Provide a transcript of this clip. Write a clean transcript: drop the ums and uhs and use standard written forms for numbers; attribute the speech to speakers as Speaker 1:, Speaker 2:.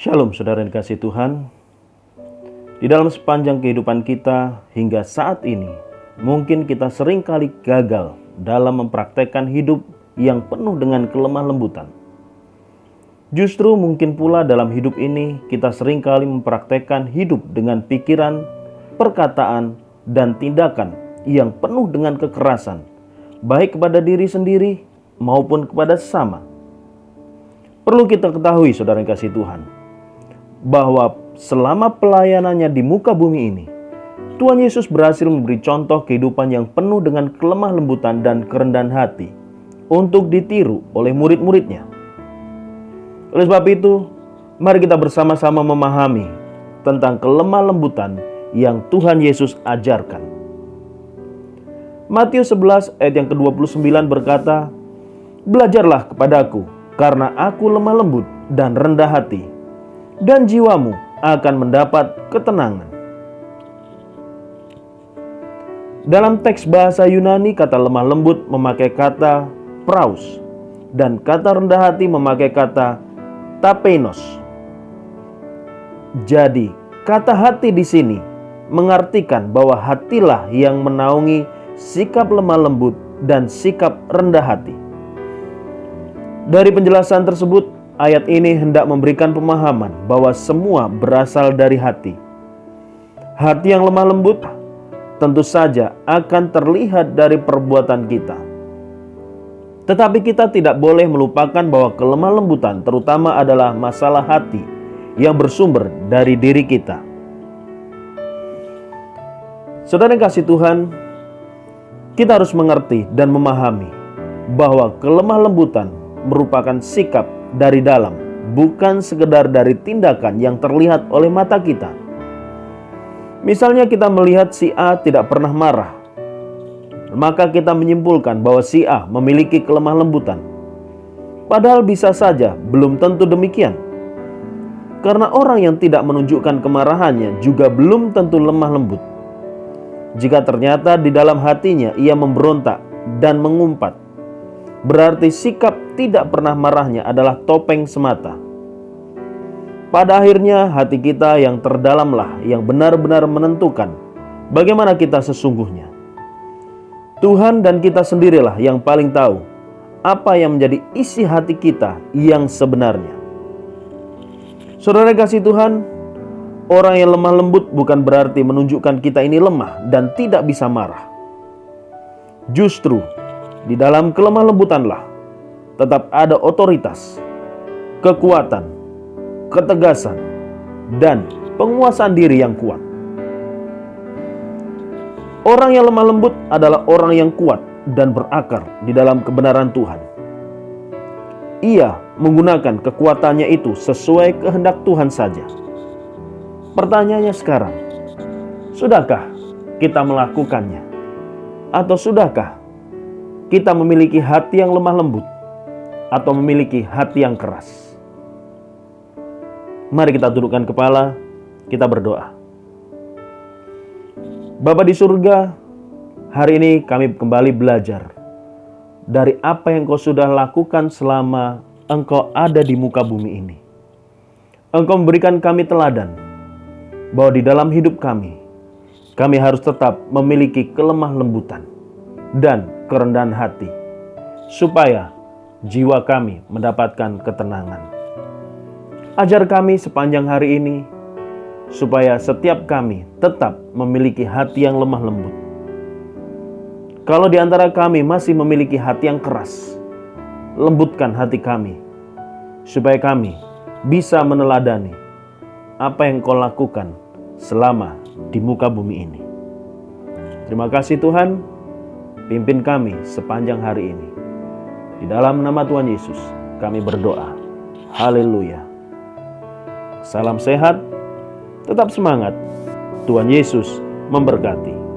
Speaker 1: Shalom saudara yang dikasihi Tuhan. Di dalam sepanjang kehidupan kita hingga saat ini, mungkin kita seringkali gagal dalam mempraktekkan hidup yang penuh dengan kelemah lembutan. Justru mungkin pula dalam hidup ini kita seringkali mempraktekkan hidup dengan pikiran, perkataan, dan tindakan yang penuh dengan kekerasan, baik kepada diri sendiri maupun kepada sesama. Perlu kita ketahui saudara yang dikasihi Tuhan, bahwa selama pelayanannya di muka bumi ini, Tuhan Yesus berhasil memberi contoh kehidupan yang penuh dengan kelemah lembutan dan kerendahan hati untuk ditiru oleh murid-muridnya. Oleh sebab itu, mari kita bersama-sama memahami tentang kelemah lembutan yang Tuhan Yesus ajarkan. Matius 11 ayat yang ke-29 berkata, "Belajarlah kepadaku, karena aku lemah lembut dan rendah hati, dan jiwamu akan mendapat ketenangan." Dalam teks bahasa Yunani, kata lemah lembut memakai kata praus, dan kata rendah hati memakai kata tapeinos. Jadi, kata hati di sini mengartikan bahwa hatilah yang menaungi sikap lemah lembut dan sikap rendah hati. Dari penjelasan tersebut, ayat ini hendak memberikan pemahaman bahwa semua berasal dari hati. Hati yang lemah lembut tentu saja akan terlihat dari perbuatan kita. Tetapi kita tidak boleh melupakan bahwa kelemah lembutan terutama adalah masalah hati yang bersumber dari diri kita. Saudara yang kasih Tuhan, kita harus mengerti dan memahami bahwa kelemah lembutan merupakan sikap dari dalam, bukan sekedar dari tindakan yang terlihat oleh mata kita. Misalnya kita melihat si A tidak pernah marah, maka kita menyimpulkan bahwa si A memiliki kelemah lembutan. Padahal bisa saja belum tentu demikian. Karena orang yang tidak menunjukkan kemarahannya juga belum tentu lemah lembut. Jika ternyata di dalam hatinya ia memberontak dan mengumpat, berarti sikap tidak pernah marahnya adalah topeng semata. Pada akhirnya hati kita yang terdalamlah yang benar-benar menentukan bagaimana kita sesungguhnya. Tuhan dan kita sendirilah yang paling tahu apa yang menjadi isi hati kita yang sebenarnya. Saudara kasih Tuhan, orang yang lemah lembut bukan berarti menunjukkan kita ini lemah dan tidak bisa marah. Justru di dalam kelemah lembutanlah tetap ada otoritas, kekuatan, ketegasan, dan penguasaan diri yang kuat. Orang yang lemah lembut adalah orang yang kuat dan berakar di dalam kebenaran Tuhan. Ia menggunakan kekuatannya itu sesuai kehendak Tuhan saja. Pertanyaannya sekarang, sudahkah kita melakukannya? Atau sudahkah kita memiliki hati yang lemah lembut atau memiliki hati yang keras? Mari kita tundukkan kepala, kita berdoa. Bapa di surga, hari ini kami kembali belajar dari apa yang Engkau sudah lakukan selama Engkau ada di muka bumi ini. Engkau memberikan kami teladan bahwa di dalam hidup kami harus tetap memiliki kelemah lembutan dan kerendahan hati, supaya jiwa kami mendapatkan ketenangan. Ajar kami sepanjang hari ini, supaya setiap kami tetap memiliki hati yang lemah lembut. Kalau di antara kami masih memiliki hati yang keras, lembutkan hati kami, supaya kami bisa meneladani apa yang Kau lakukan selama di muka bumi ini. Terima kasih Tuhan, pimpin kami sepanjang hari ini. Di dalam nama Tuhan Yesus kami berdoa. Haleluya. Salam sehat, tetap semangat. Tuhan Yesus memberkati.